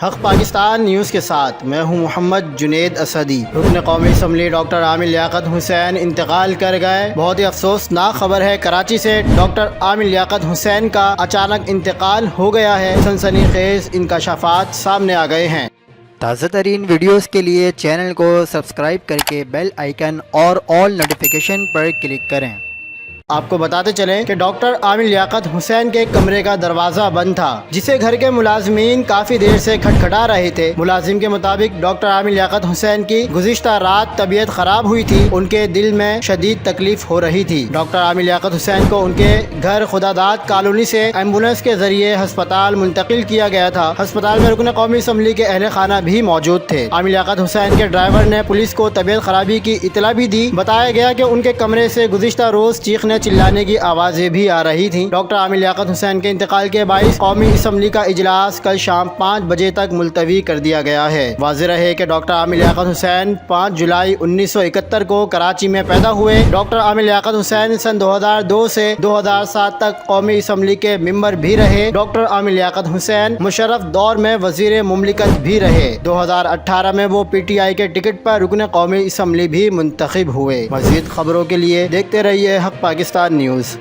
حق پاکستان نیوز کے ساتھ میں ہوں محمد جنید اسدی۔ رکن قومی اسمبلی ڈاکٹر عامر لیاقت حسین انتقال کر گئے۔ بہت ہی افسوسناک خبر ہے، کراچی سے ڈاکٹر عامر لیاقت حسین کا اچانک انتقال ہو گیا ہے۔ سنسنی خیز انکشافات سامنے آ گئے ہیں۔ تازہ ترین ویڈیوز کے لیے چینل کو سبسکرائب کر کے بیل آئیکن اور آل نوٹیفیکیشن پر کلک کریں۔ آپ کو بتاتے چلیں کہ ڈاکٹر عامر لیاقت حسین کے کمرے کا دروازہ بند تھا، جسے گھر کے ملازمین کافی دیر سے کھٹکھٹا رہے تھے۔ ملازم کے مطابق ڈاکٹر عامر لیاقت حسین کی گزشتہ رات طبیعت خراب ہوئی تھی، ان کے دل میں شدید تکلیف ہو رہی تھی۔ ڈاکٹر عامر لیاقت حسین کو ان کے گھر خداداد کالونی سے ایمبولینس کے ذریعے ہسپتال منتقل کیا گیا تھا۔ ہسپتال میں رکن قومی اسمبلی کے اہل خانہ بھی موجود تھے۔ عامر لیاقت حسین کے ڈرائیور نے پولیس کو طبیعت خرابی کی اطلاع بھی دی۔ بتایا گیا کہ ان کے کمرے سے گزشتہ روز چیخنے چلانے کی آوازیں بھی آ رہی تھیں۔ ڈاکٹر عامر لیاقت حسین کے انتقال کے باعث قومی اسمبلی کا اجلاس کل شام 5 بجے تک ملتوی کر دیا گیا ہے۔ واضح رہے کہ ڈاکٹر عامر لیاقت حسین 5 جولائی 1971 کو کراچی میں پیدا ہوئے۔ ڈاکٹر عامر لیاقت حسین سن 2002 سے 2007 تک قومی اسمبلی کے ممبر بھی رہے۔ ڈاکٹر عامر لیاقت حسین مشرف دور میں وزیر مملکت بھی رہے۔ 2018 میں وہ پی ٹی آئی کے ٹکٹ پر رکن قومی اسمبلی بھی منتخب ہوئے۔ مزید خبروں کے لیے دیکھتے رہیے حق پاکستان نیوز۔